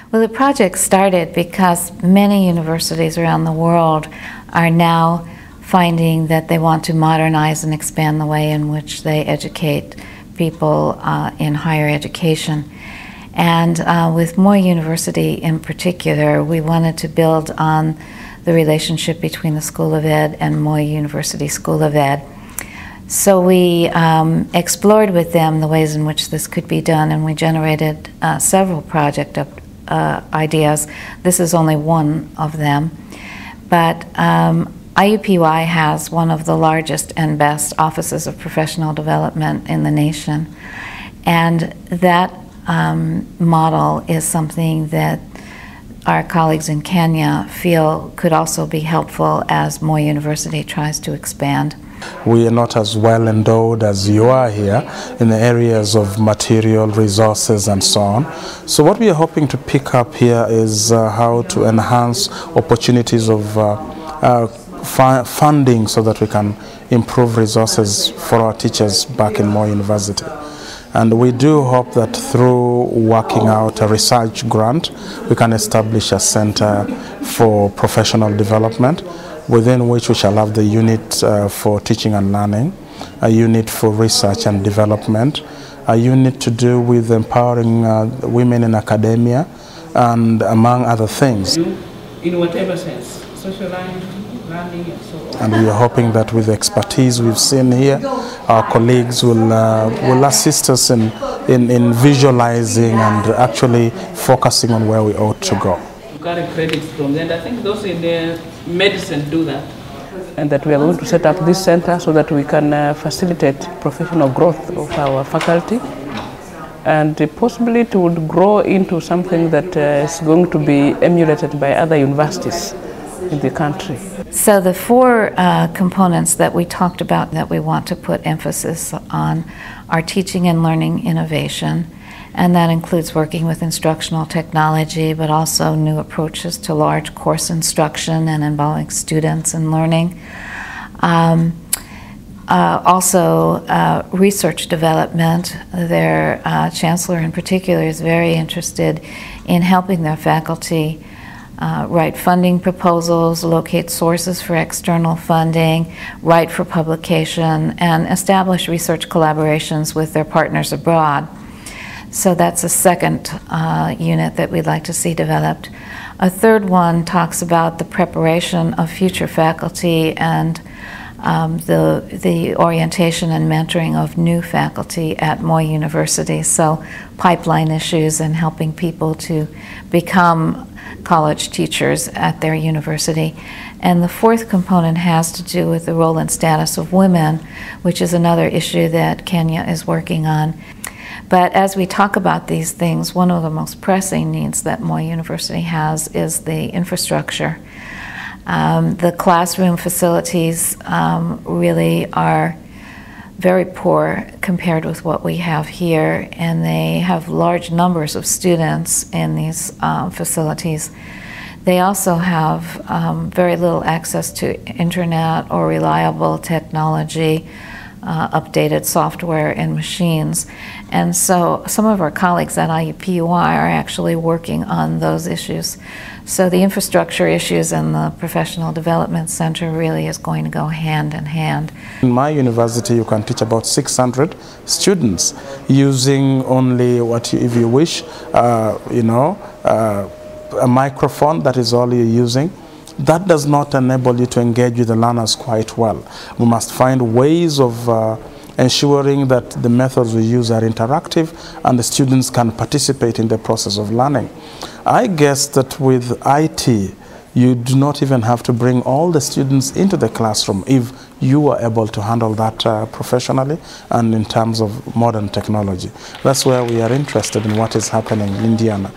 Well, the project started because many universities around the world are now finding that they want to modernize and expand the way in which they educate people in higher education. And with Moi University in particular, we wanted to build on the relationship between the School of Ed and Moi University School of Ed. So we explored with them the ways in which this could be done, and we generated several project ideas. This is only one of them. But IUPUI has one of the largest and best offices of professional development in the nation. And that model is something that our colleagues in Kenya feel could also be helpful as Moi University tries to expand. We are not as well endowed as you are here in the areas of material, resources, and so on. So what we are hoping to pick up here is how to enhance opportunities of funding so that we can improve resources for our teachers back in Moi University. And we do hope that through working out a research grant, we can establish a center for professional development, within which we shall have the unit for teaching and learning, a unit for research and development, a unit to do with empowering women in academia, and among other things. In whatever sense, social learning, and so on. And we are hoping that with the expertise we've seen here, our colleagues will assist us in visualizing and actually focusing on where we ought to go. Got credits from them. I think those in medicine do that. And that we are going to set up this center so that we can facilitate professional growth of our faculty, and possibly it would grow into something that is going to be emulated by other universities in the country. So the four components that we talked about that we want to put emphasis on are teaching and learning innovation, and that includes working with instructional technology, but also new approaches to large course instruction and involving students in learning. Also, research development. Their chancellor in particular is very interested in helping their faculty write funding proposals, locate sources for external funding, write for publication, and establish research collaborations with their partners abroad. So that's a second unit that we'd like to see developed. A third one talks about the preparation of future faculty and the orientation and mentoring of new faculty at Moi University. So pipeline issues and helping people to become college teachers at their university. And the fourth component has to do with the role and status of women, which is another issue that Kenya is working on. But as we talk about these things, one of the most pressing needs that Moi University has is the infrastructure. The classroom facilities really are very poor compared with what we have here, and they have large numbers of students in these facilities. They also have very little access to internet or reliable technology, updated software and machines. And so some of our colleagues at IUPUI are actually working on those issues. So the infrastructure issues and the Professional Development Center really is going to go hand in hand. In my university, you can teach about 600 students using only if you wish, a microphone. That is all you're using. That does not enable you to engage with the learners quite well. We must find ways of ensuring that the methods we use are interactive and the students can participate in the process of learning. I guess that with IT, you do not even have to bring all the students into the classroom if you are able to handle that professionally and in terms of modern technology. That's where we are interested in what is happening in Indiana.